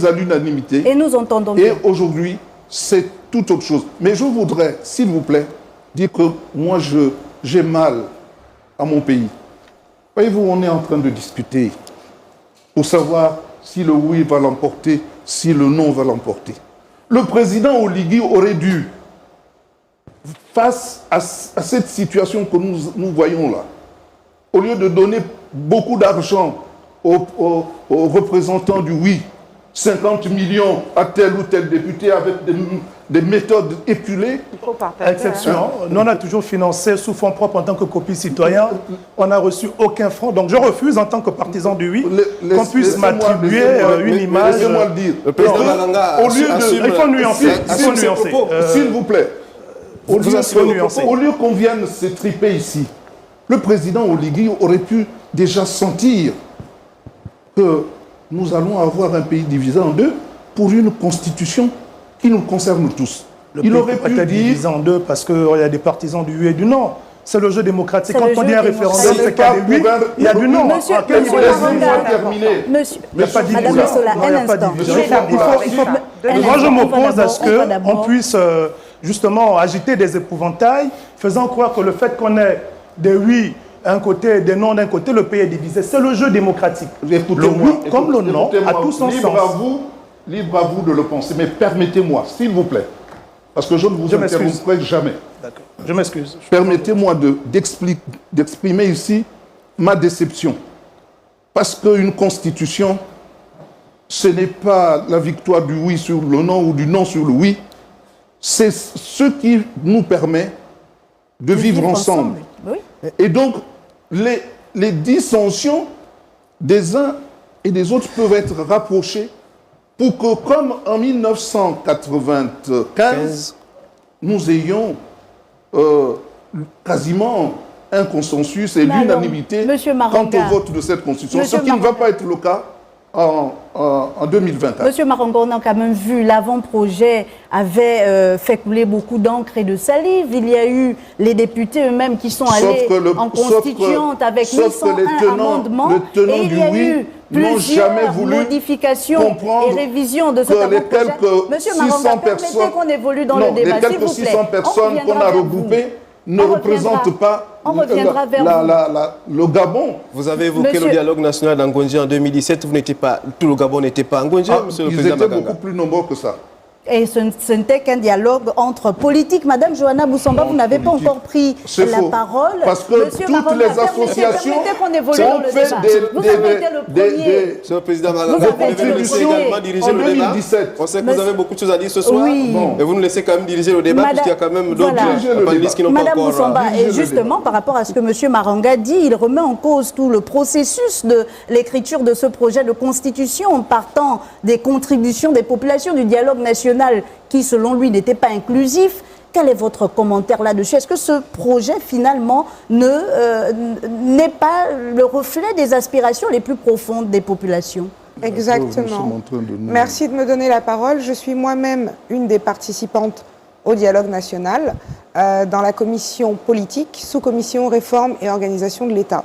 prise à l'unanimité. Et nous entendons bien. Et aujourd'hui, c'est tout autre chose. Mais je voudrais, s'il vous plaît, dire que moi, j'ai mal à mon pays. Voyez-vous, on est en train de discuter pour savoir si le oui va l'emporter, si le non va l'emporter. Le président Oligui aurait dû, face à cette situation que nous voyons là, au lieu de donner beaucoup d'argent aux représentants du oui, 50 millions à tel ou tel député avec des méthodes épulées. Exception. Nous, on a toujours financé sous fonds propres en tant que copie citoyen. On n'a reçu aucun franc. Donc, je refuse en tant que partisan du oui qu'on puisse m'attribuer une image. Laissez-moi le dire. Le président Malanga il faut nuancer. S'il vous plaît. Au lieu qu'on vienne s'étriper ici, le président Oligui aurait pu déjà sentir que nous allons avoir un pays divisé en deux pour une constitution qui nous concerne tous. Il aurait pu dire divisé en deux parce qu'il y a des partisans du oui et du non. C'est le jeu démocratique. Quand on dit un référendum, c'est qu'il y a des oui, il y a du non. Monsieur Madame Messola, un instant. Moi, je m'oppose à ce qu'on puisse justement agiter des épouvantails, faisant croire que le fait qu'on ait des oui d'un côté et des non d'un côté, le pays est divisé. C'est le jeu démocratique. Le oui comme le non a tout son sens. Libre à vous de le penser, mais permettez-moi, s'il vous plaît, parce que je ne vous interromprai jamais. D'accord. Je m'excuse. Permettez-moi d'exprimer ici ma déception. Parce qu'une constitution, ce n'est pas la victoire du oui sur le non ou du non sur le oui. C'est ce qui nous permet de vivre ensemble. Oui. Et donc, les dissensions des uns et des autres peuvent être rapprochées pour que, comme en 1995, nous ayons quasiment un consensus et l'unanimité quant au vote de cette Constitution, ce qui ne va pas être le cas en 2024. Monsieur Maronga, on a quand même vu, l'avant-projet avait fait couler beaucoup d'encre et de salive. Il y a eu les députés eux-mêmes qui sont allés en constituante avec 1101 amendements. Et il y a eu plusieurs modifications et révisions de cet avant-projet. Monsieur Maronga, permettez qu'on évolue dans le débat, s'il vous plaît. 600 personnes qu'on a regroupées ne représentent pas le Gabon. Vous avez évoqué le dialogue national d'Angonji en 2017. Tout le Gabon n'était pas Angonji, monsieur le président Ils étaient beaucoup plus nombreux que ça. Et ce n'était qu'un dialogue entre politiques. Madame Johanna Boussamba, vous n'avez pas encore pris la parole. Parce que toutes les associations ont fait vous avez été le premier. Monsieur le président Malanga, vous devez nous laisser également diriger le débat. On sait que vous avez beaucoup de choses à dire ce soir. Oui. Mais vous nous laissez quand même diriger le débat, puisqu'il y a quand même d'autres panélistes qui n'ont pas encore... Madame Boussamba, et justement, par rapport à ce que M. Maranga dit, il remet en cause tout le processus de l'écriture de ce projet de constitution en partant des contributions des populations, du dialogue national qui, selon lui, n'était pas inclusif. Quel est votre commentaire là-dessus? Est-ce que ce projet, finalement, n'est pas le reflet des aspirations les plus profondes des populations? Exactement. Merci de me donner la parole. Je suis moi-même une des participantes au dialogue national dans la commission politique, sous-commission réforme et organisation de l'État.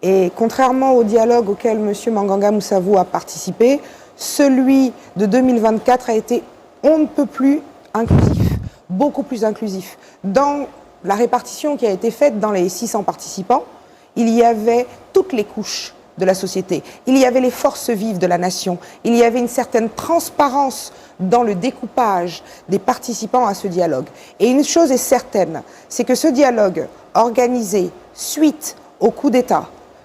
Et contrairement au dialogue auquel M. Manganga Moussavou a participé, celui de 2024 a été on ne peut plus inclusif, beaucoup plus inclusif. Dans la répartition qui a été faite dans les 600 participants, il y avait toutes les couches de la société. Il y avait les forces vives de la nation. Il y avait une certaine transparence dans le découpage des participants à ce dialogue. Et une chose est certaine, c'est que ce dialogue organisé suite au coup d'État,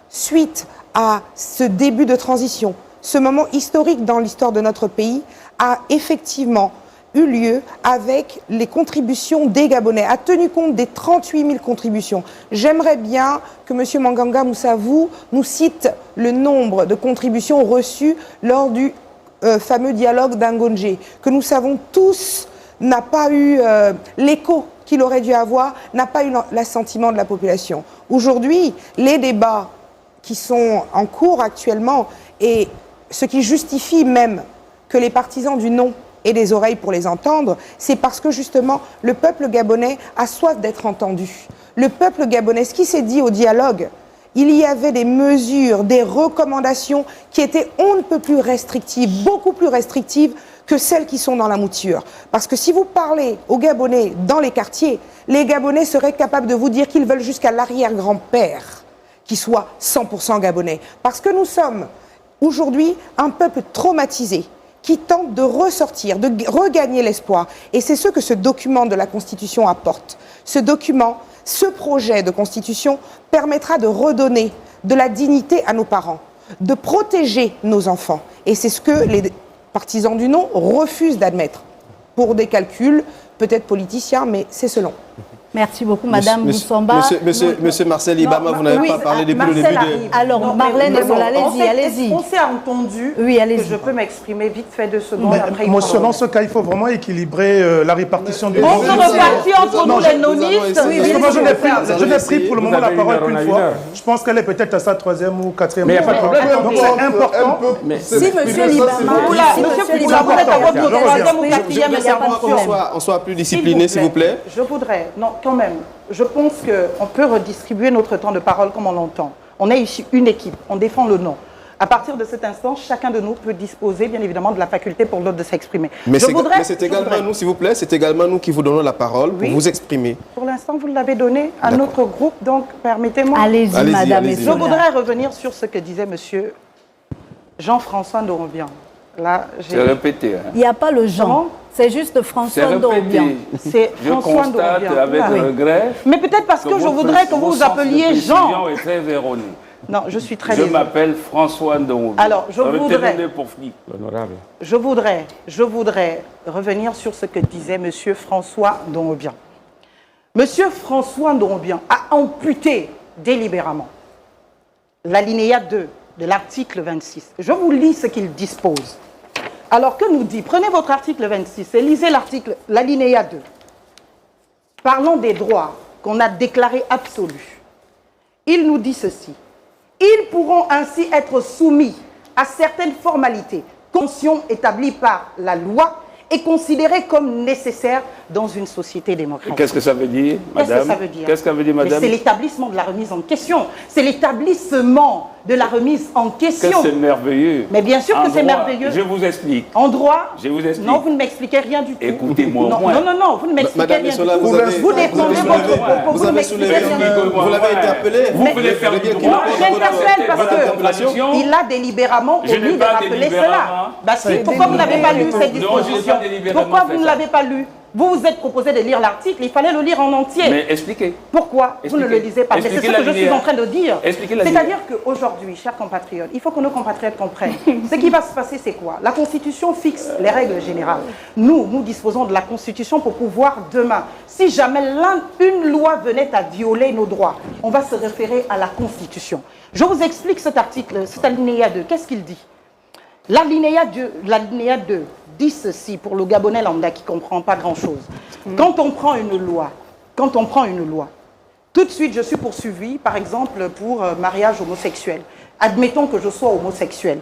suite à ce début de transition, ce moment historique dans l'histoire de notre pays, a effectivement eu lieu avec les contributions des Gabonais, a tenu compte des 38 000 contributions. J'aimerais bien que M. Manganga Moussavou nous cite le nombre de contributions reçues lors du fameux dialogue d'Angonji, que nous savons tous n'a pas eu l'écho qu'il aurait dû avoir, n'a pas eu l'assentiment de la population. Aujourd'hui, les débats qui sont en cours actuellement et ce qui justifie même que les partisans du non aient des oreilles pour les entendre, c'est parce que justement le peuple gabonais a soif d'être entendu. Le peuple gabonais, ce qui s'est dit au dialogue, il y avait des mesures, des recommandations qui étaient on ne peut plus restrictives, beaucoup plus restrictives que celles qui sont dans la mouture. Parce que si vous parlez aux Gabonais dans les quartiers, les Gabonais seraient capables de vous dire qu'ils veulent jusqu'à l'arrière-grand-père qui soit 100% Gabonais. Parce que nous sommes aujourd'hui un peuple traumatisé qui tente de ressortir, de regagner l'espoir. Et c'est ce que ce document de la Constitution apporte. Ce document, ce projet de Constitution permettra de redonner de la dignité à nos parents, de protéger nos enfants. Et c'est ce que les partisans du non refusent d'admettre. Pour des calculs, peut-être politiciens, mais c'est selon. Merci beaucoup, Madame Boussamba. Monsieur Marcel Ibama, vous n'avez pas parlé depuis le début de... Alors, Marlène, allez-y. On s'est entendu que je peux m'exprimer vite fait 2 secondes après. Dans ce cas, il faut vraiment équilibrer la répartition du... On se repartit entre nous les nonistes. Je n'ai pris pour le moment la parole qu'une fois. Je pense qu'elle est peut-être à sa 3e ou 4e. Mais il n'y a pas de problème. Donc c'est important. Si Monsieur Libama, vous êtes à votre 3e ou 4e intervention. On soit plus discipliné, s'il vous plaît. Je voudrais... Non, quand même, je pense qu'on peut redistribuer notre temps de parole comme on l'entend. On est ici une équipe, on défend le non. À partir de cet instant, chacun de nous peut disposer, bien évidemment, de la faculté pour l'autre de s'exprimer. Mais c'est également nous, s'il vous plaît, c'est également nous qui vous donnons la parole pour vous exprimer. Pour l'instant, vous l'avez donné à notre groupe, donc permettez-moi. Allez-y, madame. Je voudrais revenir sur ce que disait monsieur Jean-François Ndorombian. Là, j'ai répété. Il n'y a pas le Jean. C'est juste François Ndorombian. C'est François Ndorombian. Je constate avec regret. Mais peut-être parce que je voudrais que vous vous appeliez Jean. Est très erroné. Non, je suis très désolé. Je m'appelle François Ndorombian. Alors, je voudrais revenir sur ce que disait monsieur François Ndorombian. Monsieur François Ndorombian a amputé délibérément l'alinéa 2 de l'article 26. Je vous lis ce qu'il dispose. Alors que nous dit, prenez votre article 26 et lisez l'alinéa 2. Parlons des droits qu'on a déclarés absolus. Il nous dit ceci. Ils pourront ainsi être soumis à certaines formalités, conditions établies par la loi et considérées comme nécessaires dans une société démocratique. Qu'est-ce que ça veut dire, madame? Qu'est-ce que ça veut dire? Qu'est-ce que ça veut dire, madame? C'est l'établissement de la remise en question. C'est l'établissement de la remise en question. C'est merveilleux. Mais bien sûr que c'est merveilleux. Je vous explique. En droit, je vous explique. Non, vous ne m'expliquez rien du tout. Écoutez-moi au moins. Non, vous ne m'expliquez rien du tout. Vous défendez votre propos, vous ne m'expliquez rien du tout. Vous l'avez interpellé. Vous voulez faire du droit. Non, j'interpelle parce qu'il a délibérément omis de rappeler cela. Pourquoi vous n'avez pas lu cette disposition? Pourquoi vous ne l'avez pas lu? Vous vous êtes proposé de lire l'article, il fallait le lire en entier. Mais expliquez. Pourquoi vous ne le lisez pas? Mais c'est ce que je suis en train de dire. C'est-à-dire qu'aujourd'hui, chers compatriotes, il faut que nos compatriotes comprennent. Ce qui va se passer, c'est quoi? La Constitution fixe les règles générales. Nous disposons de la Constitution pour pouvoir demain, si jamais une loi venait à violer nos droits, on va se référer à la Constitution. Je vous explique cet article, cet alinéa 2. Qu'est-ce qu'il dit? L'alinéa 2 dit ceci pour le Gabonais lambda qui ne comprend pas grand-chose. Quand on prend une loi, tout de suite je suis poursuivi, par exemple, pour mariage homosexuel. Admettons que je sois homosexuel.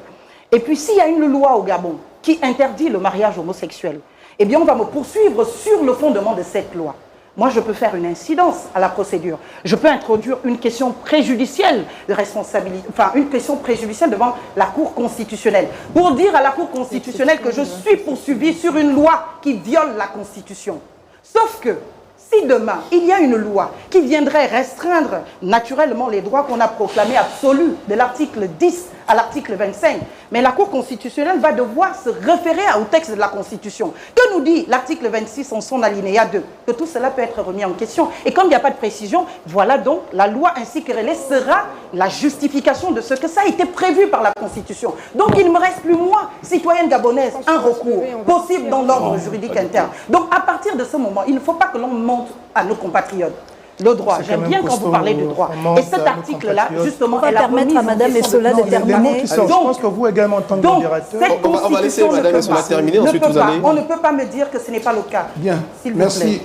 Et puis s'il y a une loi au Gabon qui interdit le mariage homosexuel, eh bien on va me poursuivre sur le fondement de cette loi. Moi, je peux faire une incidence à la procédure. Je peux introduire une question préjudicielle de responsabilité, enfin une question préjudicielle devant la Cour constitutionnelle. Pour dire à la Cour constitutionnelle que je suis poursuivi sur une loi qui viole la Constitution. Sauf que, si demain, il y a une loi qui viendrait restreindre naturellement les droits qu'on a proclamés absolus de l'article 10 à l'article 25, mais la Cour constitutionnelle va devoir se référer au texte de la Constitution. Que nous dit l'article 26 en son alinéa 2? Que tout cela peut être remis en question. Et comme il n'y a pas de précision, voilà donc la loi ainsi que relais sera la justification de ce que ça a été prévu par la Constitution. Donc il ne me reste plus, moi, citoyenne gabonaise, un recours possible dans l'ordre juridique interne. Donc à partir de ce moment, il ne faut pas que l'on montre à nos compatriotes le droit. J'aime bien quand vous parlez de droit. Et cet article-là, justement, elle a permis à Madame Essola de terminer. Je pense que vous également, en tant que modérateur... On va laisser Madame Essola terminer, ensuite vous allez... On ne peut pas me dire que ce n'est pas le cas. Bien, merci.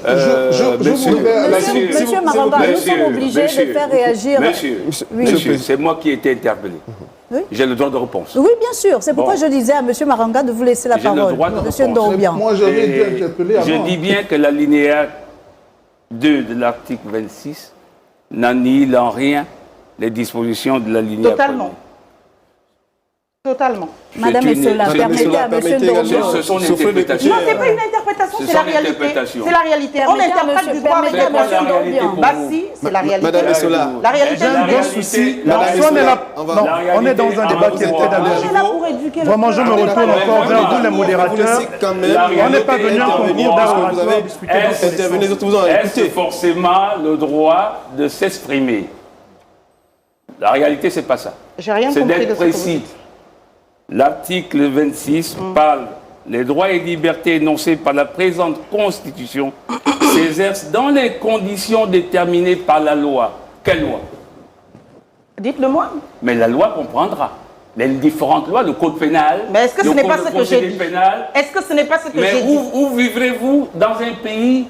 Monsieur Maramba, nous sommes obligés de faire réagir... Monsieur, c'est moi qui ai été interpellé. Oui. J'ai le droit de réponse. Oui, bien sûr. C'est pourquoi je disais à M. Maranga de vous laisser la parole. J'ai le droit de réponse. Moi, j'avais été interpellé avant. Je dis bien que l'alinéa 2 de l'article 26 n'annihile en rien les dispositions de la ligne. Totalement. Totalement. Madame Essola, permettez à monsieur Ndongo. Ce sont des interprétations. Non, ce n'est pas une interprétation, c'est la réalité. C'est la réalité. On interprète du droit avec la réalité. Bah si, c'est la réalité. Madame Essola. La réalité. On est dans un débat qui est très d'alors. Vraiment, je me retourne encore vers vous, les modérateurs. On n'est pas venu en concours d'oratoire discuter. Est-ce forcément le droit de s'exprimer? La réalité, c'est pas ça. J'ai rien c'est compris d'être de ce que vous précis. dites. L'article 26 parle les droits et libertés énoncés par la présente Constitution s'exercent dans les conditions déterminées par la loi. Quelle loi? Dites-le-moi. Mais la loi comprendra. Les différentes lois, le code pénal. Mais est-ce que ce n'est pas ce que j'ai dit? Est-ce que ce n'est pas ce que j'ai dit? Mais où vivrez-vous dans un pays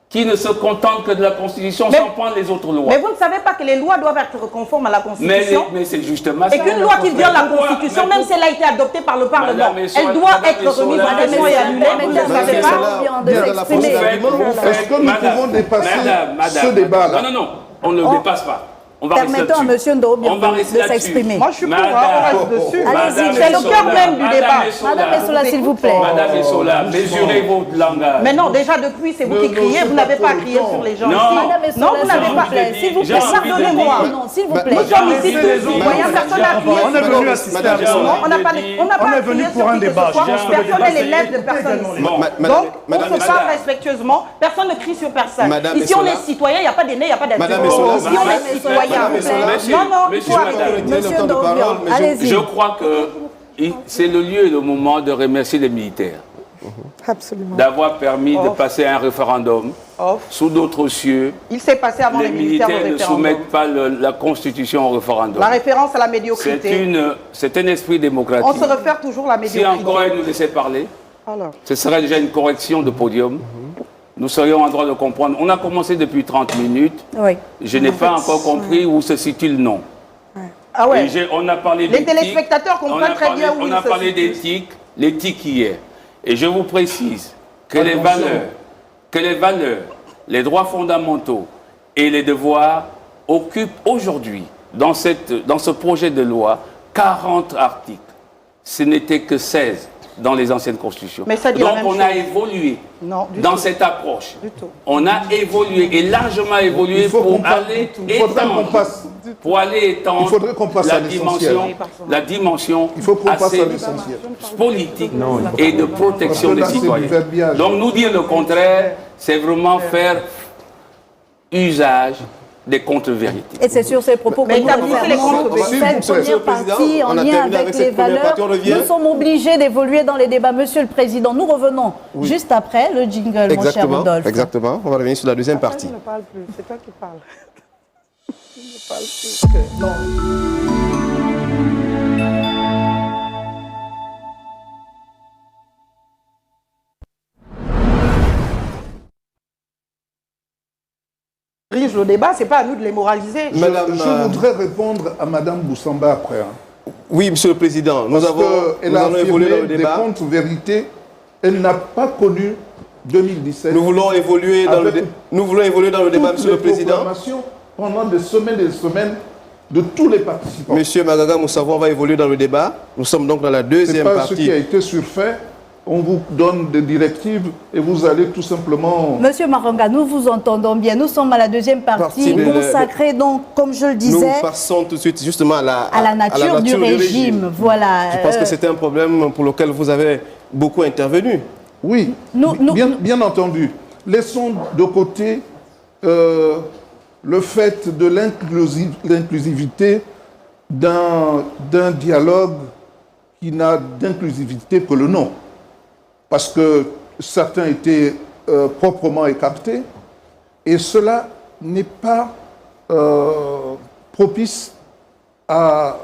qui ne se contente que de la Constitution sans prendre les autres lois? Mais vous ne savez pas que les lois doivent être conformes à la Constitution? Mais c'est justement ça. Et qu'une loi qui viole la Constitution, même si elle a été adoptée par le Parlement, elle doit être remise en question et annulée. Vous ne savez pas? Est-ce que nous pouvons dépasser ce débat-là? Non, on ne le dépasse pas. Permettons à M. Ndongo de s'exprimer. Moi, je suis pour, on reste dessus. Allez-y, c'est le cœur même du débat. Madame Essola, s'il vous plaît. Madame Essola, mesurez votre langage. Mais non, déjà depuis, c'est vous qui criez, vous n'avez pas à crier sur les gens ici. Non, vous n'avez pas. S'il vous plaît, pardonnez-moi. Non, s'il vous plaît. Nous sommes ici tous citoyens, personne n'a crié. On est venu assister à ça. On n'a pas venu pour un débat. Personne n'est l'élève de personne ici. Donc, on se parle respectueusement, personne ne crie sur personne. Ici, on est citoyen, il n'y a pas d'aîné, il n'y a pas d'adulte. Ici, on est citoyen. Monsieur Ndongo, allez-y. Je crois que c'est le lieu et le moment de remercier les militaires. Absolument. D'avoir permis de passer un référendum sous d'autres cieux. Il s'est passé avant les militaires au référendum. Ne soumettent pas la Constitution au référendum. La référence à la médiocrité. C'est un esprit démocratique. On se réfère toujours à la médiocrité. Si encore elle nous laissait parler, ce serait déjà une correction de podium. Nous serions en droit de comprendre. On a commencé depuis 30 minutes. Oui. Je n'ai pas encore compris où se situe le nom. Ah ouais. On a parlé les téléspectateurs comprennent très bien où on a parlé d'éthique, l'éthique hier. Et je vous précise que les valeurs, les droits fondamentaux et les devoirs occupent aujourd'hui, dans ce projet de loi, 40 articles. Ce n'était que 16 dans les anciennes constitutions. Mais ça dit donc la même on chose. a évolué dans cette approche. On a évolué et largement évolué pour aller étendre la dimension politique et de protection des citoyens. Donc nous dire le contraire, c'est vraiment faire usage des contre-vérités. Et c'est sur ces propos que nous fermons cette première partie en lien avec les valeurs. Nous sommes obligés d'évoluer dans les débats. Monsieur le Président, nous revenons juste après le jingle, mon cher Rodolphe. Exactement, on va revenir sur la deuxième partie. Je ne parle plus, c'est toi qui parles. Je ne parle plus. Le débat, c'est pas à nous de les moraliser. Je voudrais répondre à Madame Boussamba après. Oui, Monsieur le Président, nous avons évolué dans le débat. Des contre-vérités, elle n'a pas connu 2017. Nous voulons évoluer dans le débat, Monsieur le Président. Pendant des semaines de tous les participants. Monsieur Magaga Moussavou, on va évoluer dans le débat. Nous sommes donc dans la deuxième partie. C'est pas ce qui a été surfait. On vous donne des directives et vous allez tout simplement... Monsieur Maronga, nous vous entendons bien. Nous sommes à la deuxième partie consacrée, donc, comme je le disais... Nous passons tout de suite justement à la nature du régime. Voilà. Je pense que c'était un problème pour lequel vous avez beaucoup intervenu. Oui, bien entendu. Laissons de côté le fait de l'inclusivité d'un dialogue qui n'a d'inclusivité que le nom. Parce que certains étaient proprement écartés, et cela n'est pas propice à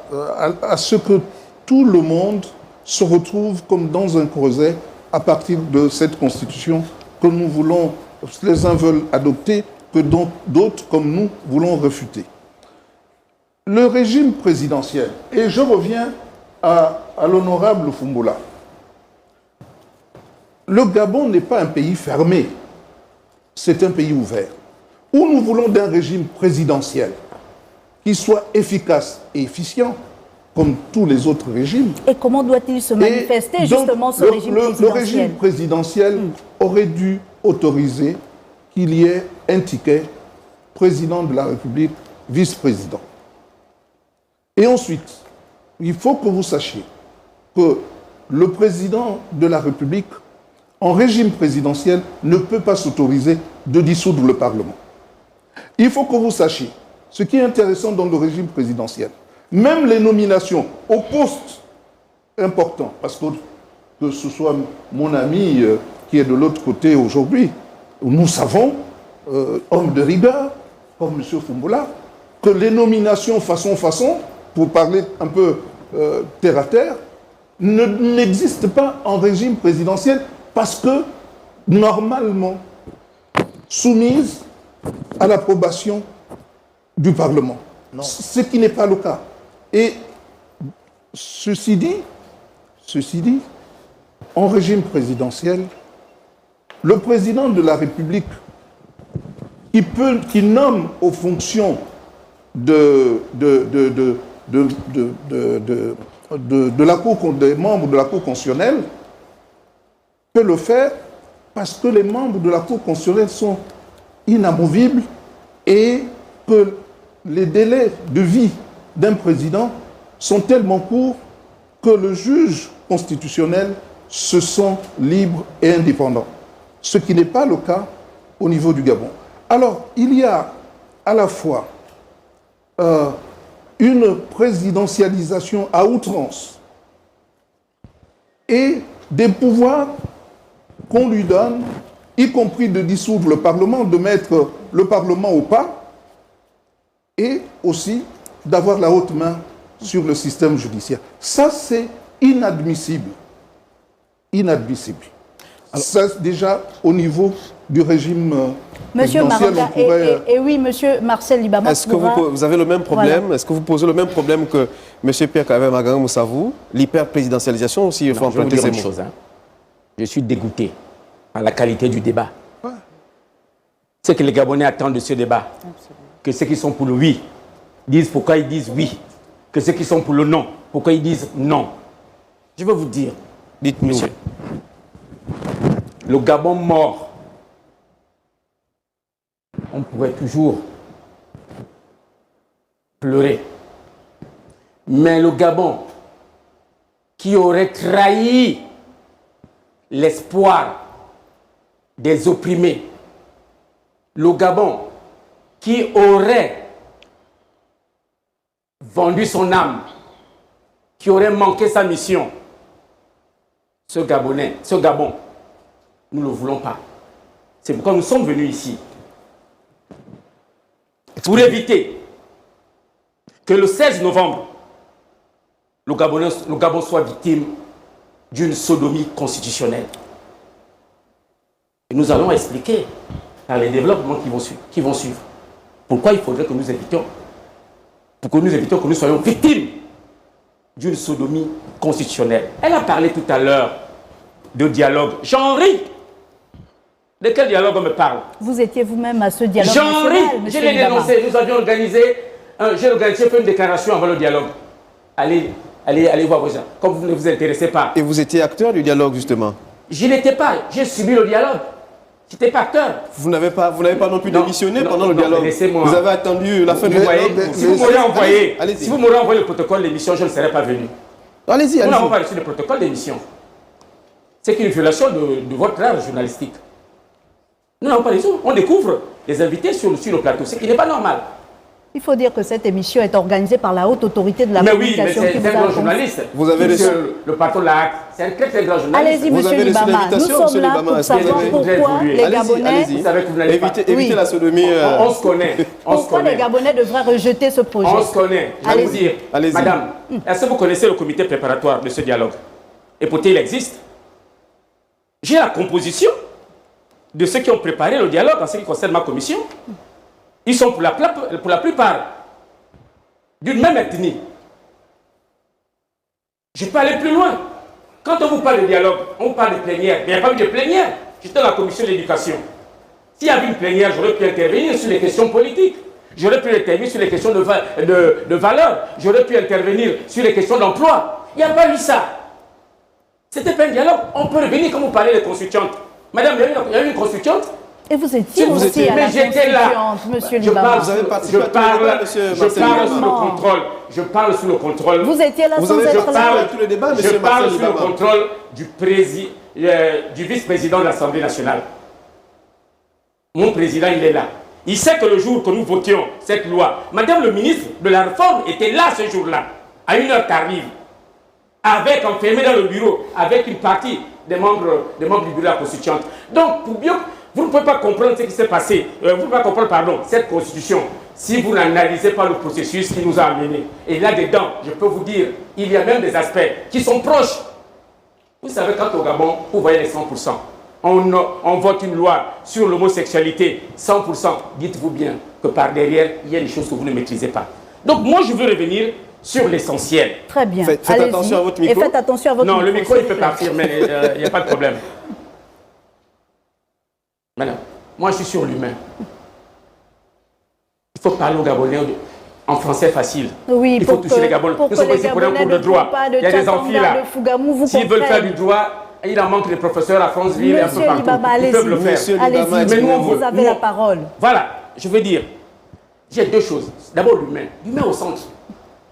ce que tout le monde se retrouve comme dans un creuset à partir de cette constitution que nous voulons, les uns veulent adopter, que d'autres, comme nous, voulons refuter. Le régime présidentiel, et je reviens à l'honorable Fumbola. Le Gabon n'est pas un pays fermé, c'est un pays ouvert. Où nous voulons d'un régime présidentiel, qui soit efficace et efficient, comme tous les autres régimes. Et comment doit-il se manifester, justement, ce régime présidentiel? Le régime présidentiel aurait dû autoriser qu'il y ait un ticket président de la République, vice-président. Et ensuite, il faut que vous sachiez que le président de la République, en régime présidentiel, ne peut pas s'autoriser de dissoudre le Parlement. Il faut que vous sachiez, ce qui est intéressant dans le régime présidentiel, même les nominations aux postes importants, parce que ce soit mon ami qui est de l'autre côté aujourd'hui, nous savons, homme de rigueur, comme M. Fumbola, que les nominations façon, pour parler un peu terre à terre, n'existent pas en régime présidentiel parce que, normalement, soumises à l'approbation du Parlement. Non. Ce qui n'est pas le cas. Et ceci dit, en régime présidentiel, le président de la République qui nomme aux fonctions des membres de la Cour constitutionnelle peut le faire parce que les membres de la Cour constitutionnelle sont inamovibles et que les délais de vie d'un président sont tellement courts que le juge constitutionnel se sent libre et indépendant. Ce qui n'est pas le cas au niveau du Gabon. Alors, il y a à la fois une présidentialisation à outrance et des pouvoirs qu'on lui donne, y compris de dissoudre le Parlement, de mettre le Parlement au pas, et aussi d'avoir la haute main sur le système judiciaire. Ça, c'est inadmissible. Inadmissible. Alors, ça, déjà, au niveau du régime Monsieur Maronga, et oui, Monsieur Marcel Libama. Est-ce que vous avez le même problème? Voilà. Est-ce que vous posez le même problème que Monsieur Pierre Kaveh Maganga Moussavou? L'hyper-présidentialisation aussi, il faut emprunter ces mots. Je suis dégoûté par la qualité du débat. Ouais. Ce que les Gabonais attendent de ce débat, que ceux qui sont pour le oui disent pourquoi ils disent oui, que ceux qui sont pour le non, pourquoi ils disent non. Je veux vous dire, dites-nous, monsieur, le Gabon mort, on pourrait toujours pleurer. Mais le Gabon qui aurait trahi l'espoir des opprimés, le Gabon qui aurait vendu son âme, qui aurait manqué sa mission, ce Gabon, nous ne le voulons pas. C'est pourquoi nous sommes venus ici. Pour éviter que le 16 novembre, le Gabon soit victime d'une sodomie constitutionnelle. Et nous allons expliquer par les développements qui vont suivre pourquoi il faudrait que nous évitions, pour que nous évitions que nous soyons victimes d'une sodomie constitutionnelle. Elle a parlé tout à l'heure de dialogue. J'en ris. De quel dialogue on me parle? Vous étiez vous-même à ce dialogue. J'en ris. Je l'ai dénoncé. Nous avions organisé, j'ai fait une déclaration avant le dialogue. Allez voir vos gens. Comme vous ne vous intéressez pas. Et vous étiez acteur du dialogue, justement? Je n'étais pas. J'ai subi le dialogue. Je n'étais pas acteur. Vous n'avez pas non plus démissionné pendant le dialogue? Laissez-moi. Vous avez attendu la fin du dialogue? Si vous m'aurez envoyé le protocole d'émission, je ne serais pas venu. Allez-y. Nous n'avons pas reçu le protocole d'émission. C'est une violation de votre art journalistique. Nous n'avons pas reçu. On découvre les invités sur le plateau, ce qui n'est pas normal. Il faut dire que cette émission est organisée par la haute autorité de la communication. Mais oui, mais c'est un grand journaliste. Vous avez reçu le patron de la HAC. C'est un très grand journaliste. Allez-y, monsieur Libama. Nous sommes là pour savoir pourquoi les Gabonais... Évitez la sodomie. On se connaît. Pourquoi les Gabonais devraient rejeter ce projet? On se connaît. Allez-y. Madame, est-ce que vous connaissez le comité préparatoire de ce dialogue? Et pourtant, il existe. J'ai la composition de ceux qui ont préparé le dialogue en ce qui concerne ma commission. Ils sont pour la plupart d'une même ethnie. Je peux aller plus loin. Quand on vous parle de dialogue, on parle de plénière. Mais il n'y a pas eu de plénière. J'étais dans la commission de l'éducation. S'il y avait une plénière, j'aurais pu intervenir sur les questions politiques. J'aurais pu intervenir sur les questions de valeur. J'aurais pu intervenir sur les questions d'emploi. Il n'y a pas eu ça. C'était pas un dialogue. On peut revenir comme vous parlez des constituantes. Madame, il y a eu une constituante. Et vous étiez aussi à la constituante, monsieur Libama. Je parle sous le contrôle. Vous étiez là sans être là. Je parle sous le contrôle du vice-président de l'Assemblée nationale. Mon président, il est là. Il sait que le jour que nous votions cette loi, Madame le ministre de la Réforme était là ce jour-là, à 1h tardive, avec enfermé dans le bureau, avec une partie des membres du bureau de la constituante. Donc, pour bien, vous ne pouvez pas comprendre ce qui s'est passé, vous ne pouvez pas comprendre, pardon, cette constitution, si vous n'analysez pas le processus qui nous a amenés. Et là-dedans, je peux vous dire, il y a même des aspects qui sont proches. Vous savez, quand au Gabon, vous voyez les 100%. On vote une loi sur l'homosexualité, 100%. Dites-vous bien que par derrière, il y a des choses que vous ne maîtrisez pas. Donc moi, je veux revenir sur l'essentiel. Très bien. Faites attention à votre micro. Et faites attention à votre micro. Non, le micro, il peut partir, mais il n'y a pas de problème. Maintenant, moi, je suis sur l'humain. Il faut parler aux Gabonais en français facile. Oui, il faut toucher les Gabonais. Nous sommes ici pour un cours de droit. Il y a des amphis là. S'ils veulent faire du droit, il en manque des professeurs à Franceville et un peu partout. Ils peuvent le faire. Allez-y, mais nous, vous avez la parole. Voilà, je veux dire, j'ai deux choses. D'abord, l'humain. L'humain au centre.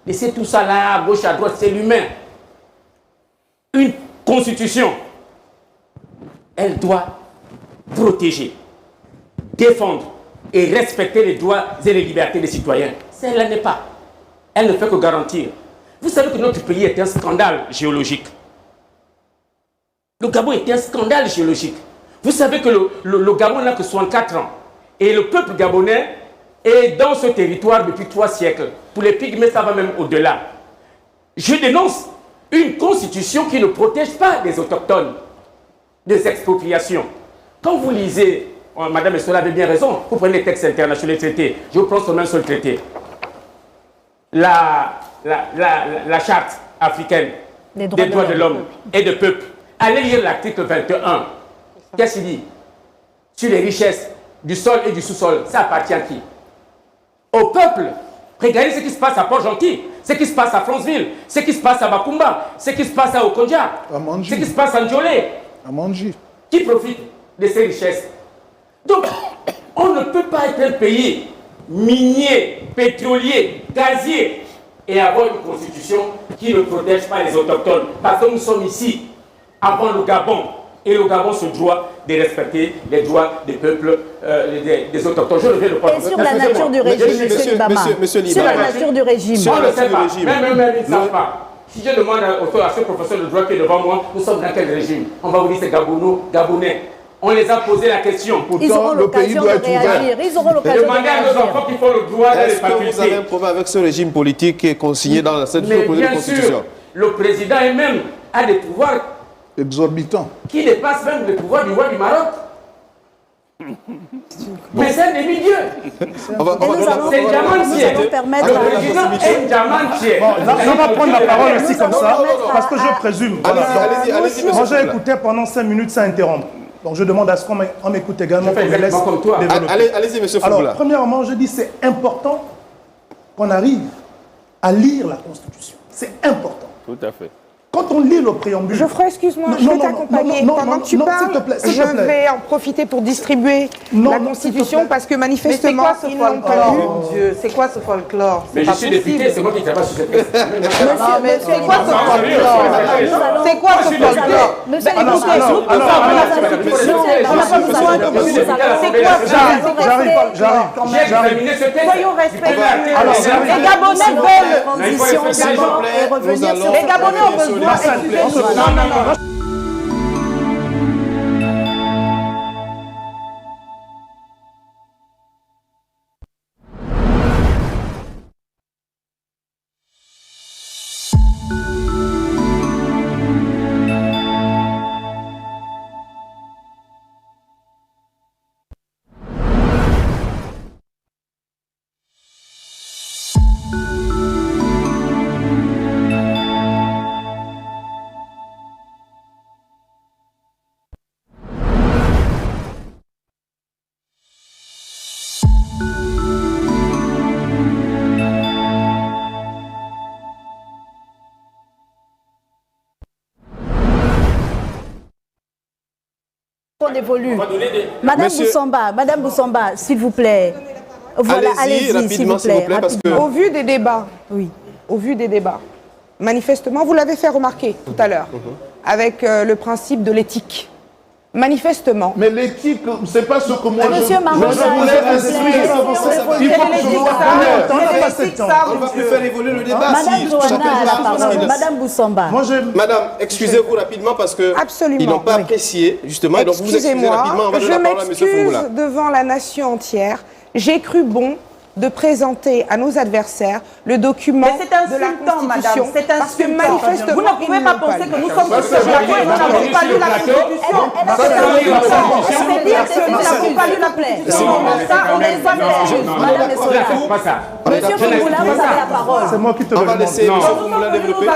Laissez tout ça là, à gauche, à droite, c'est l'humain. Une constitution, elle doit protéger, défendre et respecter les droits et les libertés des citoyens. Celle-là n'est pas. Elle ne fait que garantir. Vous savez que notre pays est un scandale géologique. Le Gabon est un scandale géologique. Vous savez que le Gabon n'a que 64 ans. Et le peuple gabonais est dans ce territoire depuis 3 siècles. Pour les Pygmées, ça va même au-delà. Je dénonce une constitution qui ne protège pas les autochtones des expropriations. Quand vous lisez, Madame Essola avait bien raison, vous prenez les textes internationaux, les traités. Je vous prends sur un seul traité. La charte africaine des droits de l'homme et de peuple. Allez lire l'article 21. Qu'est-ce qu'il dit? Sur les richesses du sol et du sous-sol, ça appartient à qui? Au peuple. Regardez ce qui se passe à Port-Gentil, ce qui se passe à Franceville, ce qui se passe à Bakumba, ce qui se passe à Okonja, ce qui se passe à Ndjolé. À Manji. Qui profite de ces richesses? Donc, on ne peut pas être un pays minier, pétrolier, gazier et avoir une constitution qui ne protège pas les autochtones. Parce que nous sommes ici avant le Gabon. Et le Gabon se doit de respecter les droits des peuples, des autochtones. Je reviens le point. Et sur la nature du régime, monsieur Libama. Sur la nature du régime. On ne sait pas. Même ils ne savent pas. Si je demande à ce professeur de droit qui est devant moi, nous sommes dans quel régime? On va vous dire c'est Gabonais. On les a posé la question. Pourtant, le pays doit être ouvert. Ils auront l'occasion de demander à nos enfants qui font le droit de les facultés. Est-ce que vous avez un problème avec ce régime politique qui est consigné dans cette constitution? Sûr, le président lui-même a des pouvoirs exorbitants qui dépassent même les pouvoirs du roi du Maroc. Mais c'est un demi-dieu. C'est Diamantier. Le président est Diamantier. Là, on va prendre la parole aussi comme ça, parce que je présume. Allez-y, moi, j'ai écouté pendant 5 minutes sans interrompre. Donc, je demande à ce qu'on m'écoute également, qu'on me laisse développer. Allez-y, monsieur Fougoula. Alors, premièrement, je dis c'est important qu'on arrive à lire la Constitution. C'est important. Tout à fait. Quand on lit le préambule... Geoffroy, excuse-moi, je vais t'accompagner. Pendant que tu parles, je vais en profiter pour distribuer la Constitution parce que manifestement, ils n'ont pas lu. Mon Dieu, c'est quoi ce folklore? Mais je suis député, c'est moi qui travaille sur cette texte. Mais c'est quoi ce folklore? C'est quoi ce folklore? Monsieur Soyons respectueux. Les Gabonais veulent les Gabonais ont besoin. Excusez-moi. On évolue. On va donner des... Madame Boussamba, s'il vous plaît. Voilà, allez-y, s'il vous plaît. Parce que... Au vu des débats, oui. Au vu des débats, manifestement, vous l'avez fait remarquer tout à l'heure, avec le principe de l'éthique. Manifestement. Mais l'éthique, c'est pas ce que moi Monsieur Marosa, il faut que je sois clair. On va plus faire évoluer le débat. Madame Johanna a la parole. Madame Boussamba. Madame, excusez-vous rapidement parce que ils n'ont pas apprécié, justement. Donc vous excusez rapidement. On va donner la parole à M. Foumoula. Je m'excuse devant la nation entière. J'ai cru bon de présenter à nos adversaires le document de la Constitution. C'est insultant, parce que manifestement, vous ne pouvez pas penser que nous sommes tous d'accord et nous n'avons pas lu la Constitution. C'est dire que nous n'avons pas lu la Constitution. Ça, on est Madame Essola. Monsieur Foumoula, vous avez la parole. C'est moi qui te On va demande. laisser M. Foumoula développer.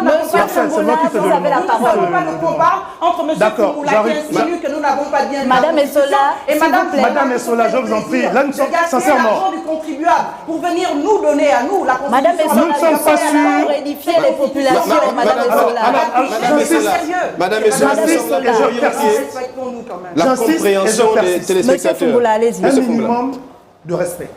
Monsieur Foumoula, vous avez la parole. Nous n'avons pas de combat entre M. Foumoula qui insinue que nous n'avons pas bien lu la Madame Essola, et Madame Essola, je vous en prie. Là, nous sommes sincèrement. Pour venir nous donner à nous la Constitution. Madame Essola, nous ne sommes pas sûrs. pour édifier les populations. Madame Essola. Respectons-nous quand même. La compréhension des Monsieur téléspectateurs. Foumoula, allez-y. Un minimum de respect.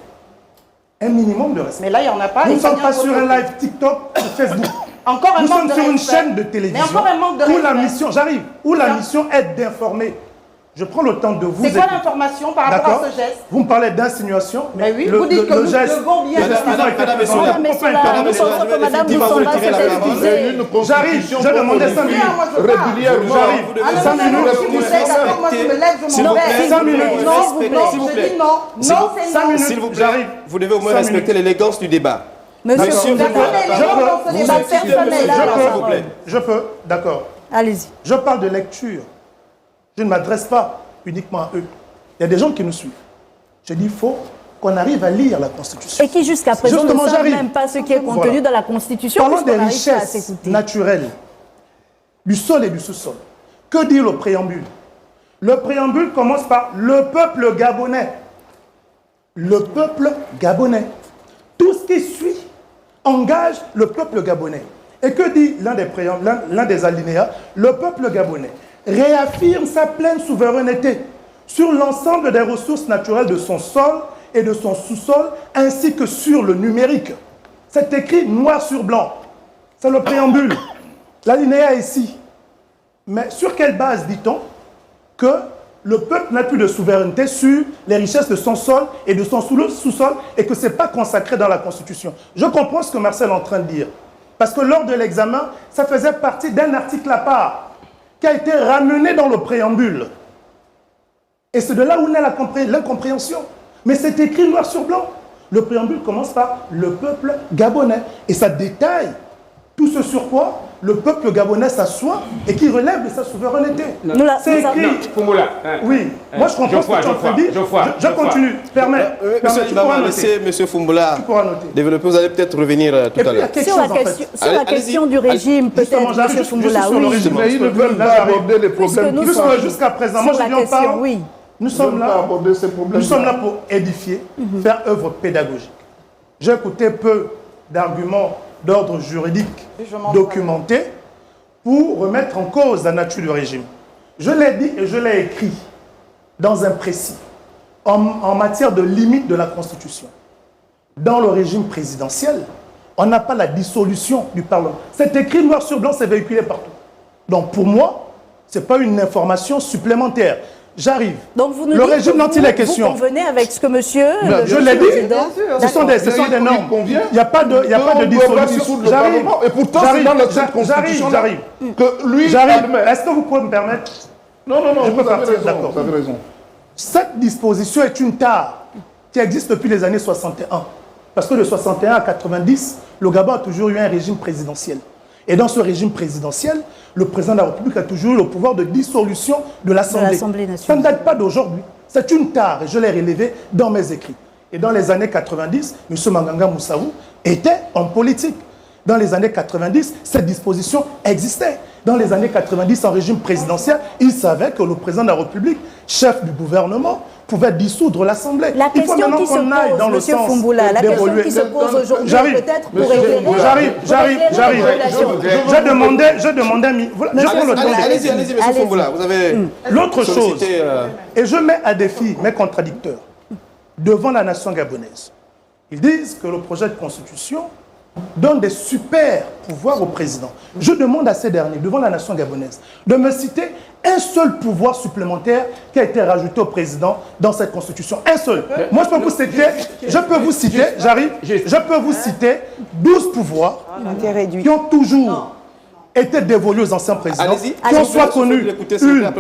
Un minimum de respect. Mais là, il n'y en a pas. Nous ne sommes pas sur un live TikTok ou Facebook. Encore un Nous manque sommes de sur une respect. chaîne de télévision Mais encore un manque de où la respect. mission, j'arrive, où la mission est d'informer. Je prends le temps de vous C'est quoi écouter. l'information par rapport à ce geste? Vous me parlez d'insinuation, Mais oui, vous dites que nous devons bien Madame Essola, nous pensons que Madame Boussamba s'est excusée. J'arrive, je demandais 5 minutes. Régulièrement, J'arrive. 5 minutes. S'il vous plaît, 5 minutes. s'il vous plaît. Non, c'est 5 non. minutes. S'il vous plaît, J'arrive. vous devez au moins 5 respecter l'élégance du débat. Monsieur S'il vous Foumoula, plaît. le débat personnel a la parole. Je peux, d'accord. Allez-y. Je parle de lecture. Je ne m'adresse pas uniquement à eux. Il y a des gens qui nous suivent. Je dis, il faut qu'on arrive à lire la Constitution. Et qui jusqu'à présent Justement, ne savent j'arrive. même pas ce qui est contenu dans la Constitution. Parlons des puisqu'on n'arrive pas à richesses s'écouter. naturelles, du sol et du sous-sol. Que dit le préambule? Le préambule commence par le peuple gabonais. Le peuple gabonais. Tout ce qui suit engage le peuple gabonais. Et que dit l'un des alinéas? Le peuple gabonais réaffirme sa pleine souveraineté sur l'ensemble des ressources naturelles de son sol et de son sous-sol, ainsi que sur le numérique. C'est écrit noir sur blanc. C'est le préambule. L'alinéa est ici. Mais sur quelle base dit-on que le peuple n'a plus de souveraineté sur les richesses de son sol et de son sous-sol et que ce n'est pas consacré dans la Constitution? Je comprends ce que Marcel est en train de dire. Parce que lors de l'examen, ça faisait partie d'un article à part qui a été ramené dans le préambule. Et c'est de là où naît l'incompréhension. Mais c'est écrit noir sur blanc. Le préambule commence par le peuple gabonais. Et ça détaille tout ce sur quoi le peuple gabonais s'assoit et qui relève de sa souveraineté. C'est écrit. Oui, moi je comprends ce que tu es en train de dire. Je continue. Permets. Laissez M. Foumoula développer. Vous allez peut-être revenir tout à l'heure. Sur la question du régime, peut-être, M. Foumoula, oui. Mais ils ne veulent pas aborder les problèmes qui sont jusqu'à présent. Moi, je viens parler. Oui. Nous sommes là pour édifier, faire œuvre pédagogique. J'ai écouté peu d'arguments d'ordre juridique documentés pour remettre en cause la nature du régime. Je l'ai dit et je l'ai écrit dans un précis, en matière de limite de la Constitution. Dans le régime présidentiel, on n'a pas la dissolution du Parlement. C'est écrit noir sur blanc, c'est véhiculé partout. Donc pour moi, ce n'est pas une information supplémentaire. J'arrive. Donc vous nous le régime dont il est question. Vous convenez avec ce que monsieur... je l'ai dit. Ce sont des normes. Il n'y a pas de dissolution. J'arrive. Et pourtant, c'est dans notre Constitution. J'arrive. Que lui Est-ce que vous pouvez me permettre? Non, je peux partir. D'accord. Vous avez raison. Cette disposition est une tare qui existe depuis les années 61. Parce que de 61 à 90, le Gabon a toujours eu un régime présidentiel. Et dans ce régime présidentiel, le président de la République a toujours eu le pouvoir de dissolution de l'Assemblée nationale. Ça ne date pas d'aujourd'hui. C'est une tare et je l'ai relevé dans mes écrits. Et dans les années 90, M. Manganga Moussaou était en politique. Dans les années 90, cette disposition existait. Dans les années 90, en régime présidentiel, il savait que le président de la République, chef du gouvernement, pouvait dissoudre l'Assemblée. La question qui se pose, Monsieur Fumboula, la question qui se pose aujourd'hui, peut-être pour éclairer... J'arrive. Je demandais... Allez-y, Monsieur Fumboula, vous avez... L'autre chose, et je mets à défi mes contradicteurs devant la nation gabonaise. Ils disent que le projet de constitution donne des super pouvoirs au président. Je demande à ces derniers, devant la nation gabonaise, de me citer un seul pouvoir supplémentaire qui a été rajouté au président dans cette constitution. Un seul. Moi, je peux vous citer 12 pouvoirs qui ont toujours été dévolus aux anciens présidents, qui ont soit connu une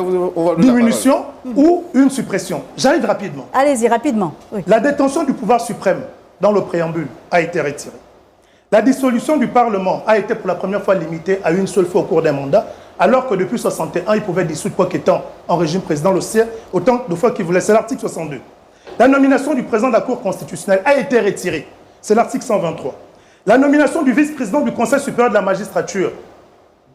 diminution ou une suppression. J'arrive rapidement. Allez-y, rapidement. Oui. La détention du pouvoir suprême dans le préambule a été retirée. La dissolution du Parlement a été pour la première fois limitée à une seule fois au cours d'un mandat, alors que depuis 61, il pouvait dissoudre quoi qu'étant en régime président le siège autant de fois qu'il voulait. C'est l'article 62. La nomination du président de la Cour constitutionnelle a été retirée. C'est l'article 123. La nomination du vice-président du Conseil supérieur de la magistrature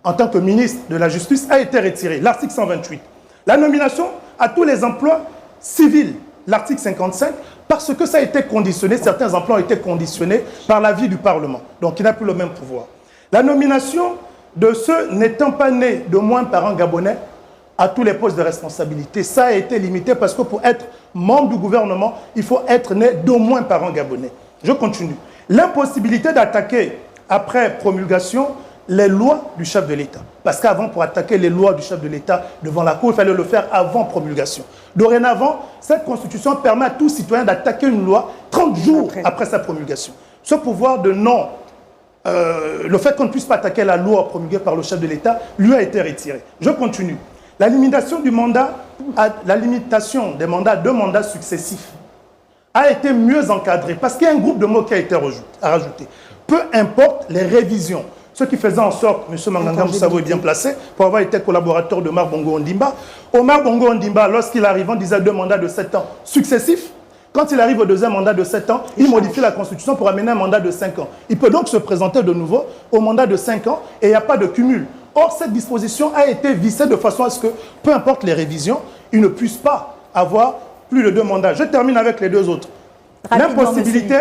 en tant que ministre de la Justice a été retirée. L'article 128. La nomination à tous les emplois civils, l'article 55, parce que ça a été conditionné, certains emplois ont été conditionnés par l'avis du Parlement. Donc, il n'a plus le même pouvoir. La nomination de ceux n'étant pas nés de moins parents gabonais à tous les postes de responsabilité, ça a été limité parce que pour être membre du gouvernement, il faut être né d'au moins parents gabonais. Je continue. L'impossibilité d'attaquer, après promulgation, les lois du chef de l'État. Parce qu'avant, pour attaquer les lois du chef de l'État devant la Cour, il fallait le faire avant promulgation. Dorénavant, cette constitution permet à tout citoyen d'attaquer une loi 30 jours après sa promulgation. Ce pouvoir de non, le fait qu'on ne puisse pas attaquer la loi promulguée par le chef de l'État, lui a été retiré. Je continue. La limitation des mandats à 2 mandats successifs a été mieux encadrée parce qu'il y a un groupe de mots qui a été rajouté. Peu importe les révisions. Ce qui faisait en sorte, M. Manganga Moussavo est bien placé pour avoir été collaborateur de Omar Bongo Ondimba. Omar Bongo Ondimba, lorsqu'il arrive, on disait 2 mandats de 7 ans successifs. Quand il arrive au 2e mandat de 7 ans, il modifie la Constitution pour amener un mandat de 5 ans. Il peut donc se présenter de nouveau au mandat de 5 ans et il n'y a pas de cumul. Or, cette disposition a été vissée de façon à ce que, peu importe les révisions, il ne puisse pas avoir plus de 2 mandats. Je termine avec les 2 autres. L'impossibilité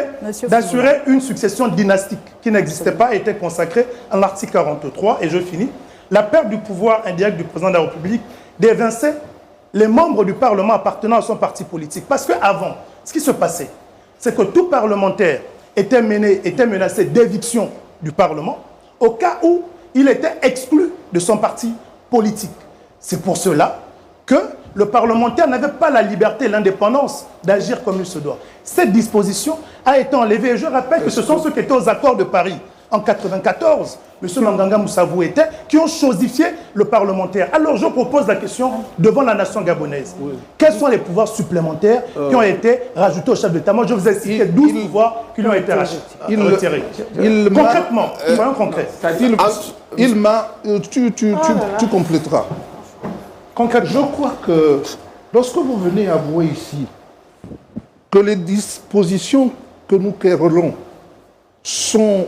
d'assurer une succession dynastique qui n'existait pas a été consacrée en l'article 43, et je finis. La perte du pouvoir indirect du président de la République d'évincer les membres du Parlement appartenant à son parti politique. Parce qu'avant, ce qui se passait, c'est que tout parlementaire était menacé d'éviction du Parlement au cas où il était exclu de son parti politique. C'est pour cela que le parlementaire n'avait pas la liberté et l'indépendance d'agir comme il se doit. Cette disposition a été enlevée. Et je rappelle que ce sont ceux qui étaient aux accords de Paris en 1994, M. Manganga Moussavo était, qui ont chosifié le parlementaire. Alors je propose la question devant la nation gabonaise. Oui. Quels sont les pouvoirs supplémentaires qui ont été rajoutés au chef d'État? Moi, je vous ai cité 12 pouvoirs qui ont été retirés. Concrètement, soyons concrets. Tu compléteras. Concrètement, je crois que lorsque vous venez avouer ici que les dispositions que nous querellons sont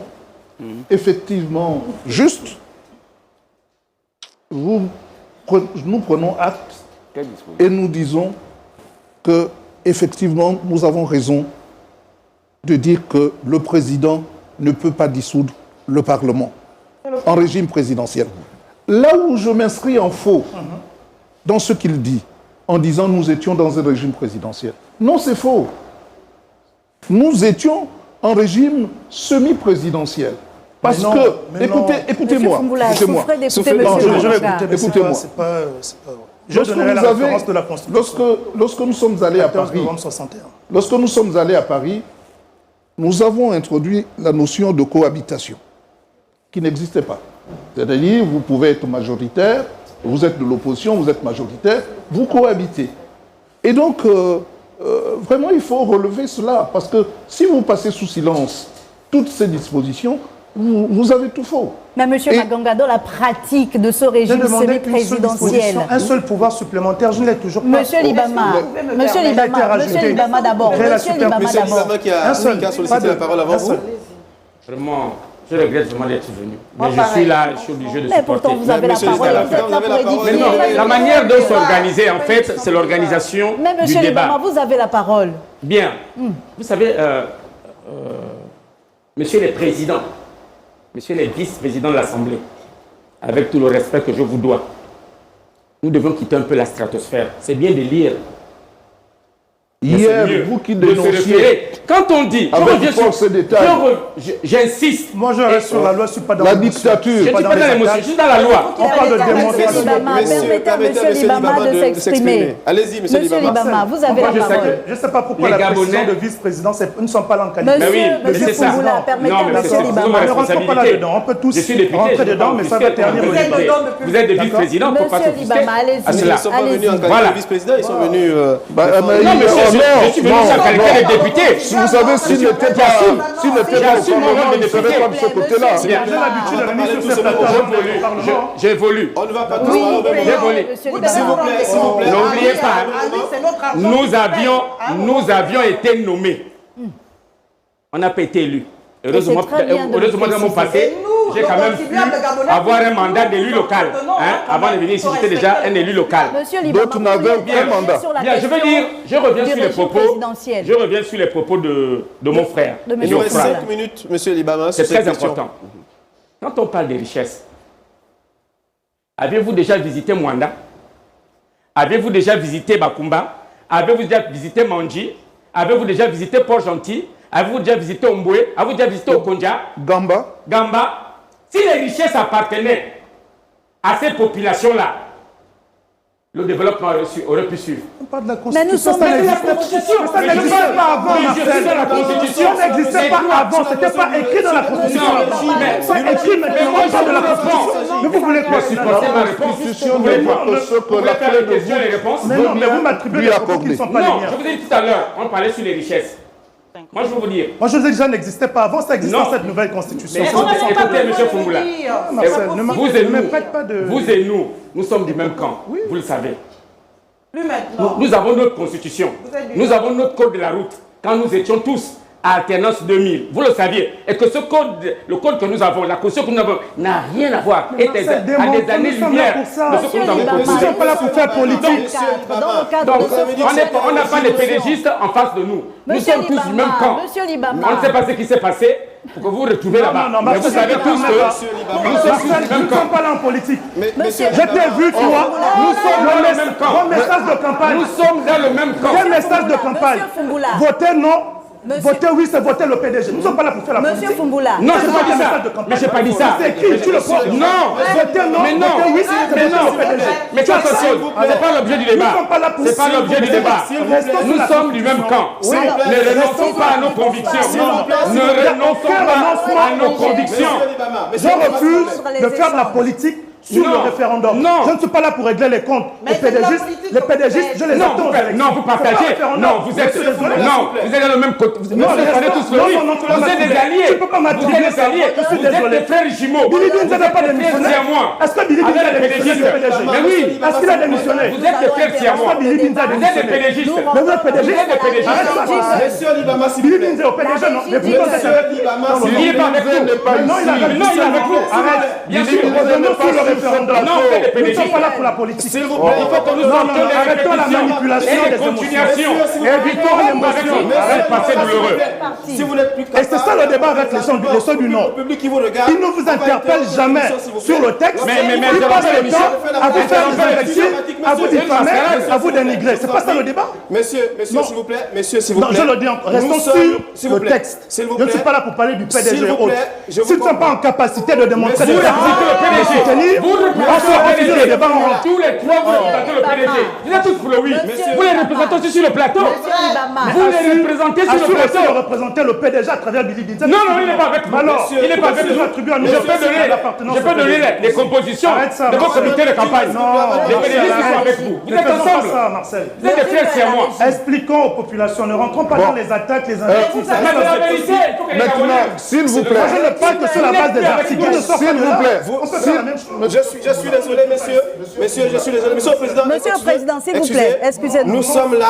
effectivement justes, nous prenons acte et nous disons que effectivement nous avons raison de dire que le président ne peut pas dissoudre le Parlement en régime présidentiel. Là où je m'inscris en faux dans ce qu'il dit, en disant nous étions dans un régime présidentiel. Non, c'est faux. Nous étions en régime semi-présidentiel. Parce que, écoutez-moi. Écoutez-moi. Je donnerai la référence de la Constitution. Lorsque nous sommes allés à Paris, nous avons introduit la notion de cohabitation, qui n'existait pas. C'est-à-dire, vous pouvez être majoritaire, vous êtes de l'opposition, vous êtes majoritaire, vous cohabitez. Et donc, vraiment, il faut relever cela, parce que si vous passez sous silence toutes ces dispositions, vous avez tout faux. Mais M. Manganga, dans la pratique de ce régime semi-présidentiel... Un seul pouvoir supplémentaire, je ne l'ai toujours pas. Monsieur Libama d'abord. Monsieur Libama qui a sollicité la parole avant vous. Vraiment, Je regrette vraiment d'être venu. Mais je suis là, je suis obligé de mais supporter. pourtant, vous avez la parole. Vous êtes là pour édifier. Mais non, la manière dont s'organiser, en fait, c'est l'organisation du débat. Mais monsieur Libama, vous avez la parole. Bien. Vous savez, monsieur les présidents, monsieur les vice-présidents de l'Assemblée, avec tout le respect que je vous dois, nous devons quitter un peu la stratosphère. C'est bien de lire. Hier, vous qui dénonciez, quand on dit, j'insiste. Moi, je reste sur la loi, je ne suis pas dans la dictature. Je ne suis pas dans l'émotion, je suis dans la loi. On parle de démonstration. Permettez à monsieur Libama de s'exprimer. Allez-y, monsieur Monsieur Libama. Libama, vous avez la parole. Je ne sais pas pourquoi la précision de vice-président, ne sont pas là en qualité. Monsieur Foumoula, permettez à monsieur Libama. Ne rentrons pas là-dedans. On peut tous rentrer dedans, mais ça va terminer. Vous êtes des vice-présidents, il ne faut pas Monsieur Libama, allez-y. Ils ne sont pas venus en qualité de vice-président, ils sont venus... je suis venu en qualité de député. Vous savez, s'il n'était pas au Parlement, il ne serait pas de ce côté-là. J'ai l'habitude de venir sur ce plateau. J'évolue. On ne va pas tous parler au même moment. S'il vous plaît, s'il vous plaît. N'oubliez pas, nous avions été nommés. On n'a pas été élus. Heureusement, dans mon passé, j'ai quand même pu avoir un mandat d'élu local. Avant de venir ici, j'étais déjà un élu local. D'autres n'avaient aucun mandat. Bien, je veux dire, je reviens sur les propos de mon frère. Il nous reste 5 minutes, monsieur Libama. C'est très important. Quand on parle des richesses, avez-vous déjà visité Mwanda? Avez-vous déjà visité Bakumba? Avez-vous déjà visité Manji? Avez-vous déjà visité Port-Gentil? Avez-vous déjà visité Omboué? Avez-vous déjà visité Okonja? Gamba. Si les richesses appartenaient à ces populations-là, le développement aurait pu suivre. On parle de la Mais nous sommes Constitution. Ça n'existait pas avant, Marcel. La Constitution Ça n'existait pas avant. Ce n'était pas écrit dans la Constitution. C'est écrit maintenant. On parle de la Constitution. Mais vous voulez quoi? Supporter ma réponse. Constitution n'est pas ce que la faire les questions et les réponses. Mais non, mais vous m'attribuez des propos qui ne sont pas les Non, miens. je vous ai dit tout à l'heure, on parlait sur les richesses. Moi, je veux vous dire. Moi, je vous ai dit que ça n'existait pas avant, ça existe dans cette nouvelle Constitution. Mais écoutez, M. Foumoula, vous et nous, nous sommes du même camp, vous le savez. Nous avons notre Constitution, nous avons notre code de la route. Quand nous étions tous à alternance 2000, vous le saviez, et que ce code, le code que nous avons, la Constitution que nous avons, n'a rien à voir, est à des années-lumière de ce que nous avons Nous ne sommes pas là pour faire politique. Donc, on n'a pas les pédégistes en face de nous. Nous sommes tous du même camp. On ne sait pas ce qui s'est passé pour que vous vous retrouvez là-bas. Mais vous savez tous que nous sommes tous du même camp. Nous ne sommes pas là en politique. Je t'ai vu, toi. Nous sommes dans le même camp. Vos messages de campagne. Nous sommes dans le même camp. Quel message de campagne? Votez non. Voter oui, c'est voter le PDG. Nous ne sommes pas là pour faire la politique. Monsieur Foumoula. Non, je n'ai pas dit ça. Mais je n'ai pas dit ça. C'est qui? Tu le portes? Non. Voter non. Mais non. Voter oui, c'est voter le PDG. Mais tu as autre chose. Ce n'est pas l'objet du débat. Ce n'est pas l'objet du débat. Nous sommes du même camp. Ne renonçons pas à nos convictions. Ne renonçons pas à nos convictions. Je refuse de faire la politique sur le référendum. Non. Je ne suis pas là pour régler les comptes. Les pédégistes, je les attends. Non, vous partagez. Non, vous êtes dans le même côté. Vous êtes tous le Vous êtes des alliés. Tu peux pas m'attribuer ça. Je suis désolé. Vous êtes des frères jumeaux. Billy Binza n'a pas démissionné. Moi. Est-ce que Billy Binza a démissionné du PDG? Mais oui. Est-ce qu'il a démissionné? Vous êtes des frères siamois. Billy Binza a Vous êtes des démissionné. pédégistes. Mais vous êtes pédégiste? Vous êtes des pédégistes. Monsieur Libama, s'il vous Billy plaît. Binza au PDG, non? Mais pourtant, c'est Il n'est pas avec nous. non, il est avec nous. Arrête. Bien sûr. Revenons sur le référendum. Non, Nous ne sommes pas là pour la politique. S'il vous plaît, il faut que nous arrêtons la manipulation et les des émotions. continuations. Évitons l'émotion. Arrête passé douloureux. Si vous n'êtes plus Et c'est ça le débat avec les gens du Nord. le public qui vous regarde, Ils ne vous interpellent jamais sur le texte. Mais Ils passent le temps à vous faire des invectives, à vous diffamer, à vous dénigrer. C'est pas ça le débat? Monsieur, s'il vous plaît, monsieur, s'il vous Non, plaît. je le dis encore. Restons sur le texte. Je ne suis pas là pour parler du PDG et autres. S'ils ne sont pas en capacité de démontrer des PDG. Vous représentez le débat en rang. Tous les trois, vous représentez le PDG. Vous êtes tous pour le oui. Vous les représentez aussi sur le plateau. Vous les représentez sur le Assure aussi de plateau. représenter le PDG à travers Billy Binza. Non, il n'est pas avec vous. Alors, il n'est pas avec vous. Je peux donner les compositions de vos comités de campagne. Les pédégistes sont avec vous. Vous êtes ensemble. Vous êtes des frères siamois. Expliquons aux populations, ne rentrons pas dans les attaques, les invectives. Mais la vérité, il faut que les Maintenant, Gabonais- s'il vous plaît. Moi, je ne parle que sur la base des articles. S'il vous plaît. On peut faire la même chose. Je suis désolé, messieurs. Messieurs, je suis désolé. Monsieur le Président. Monsieur le Président, s'il vous plaît, excusez-nous. Nous sommes là.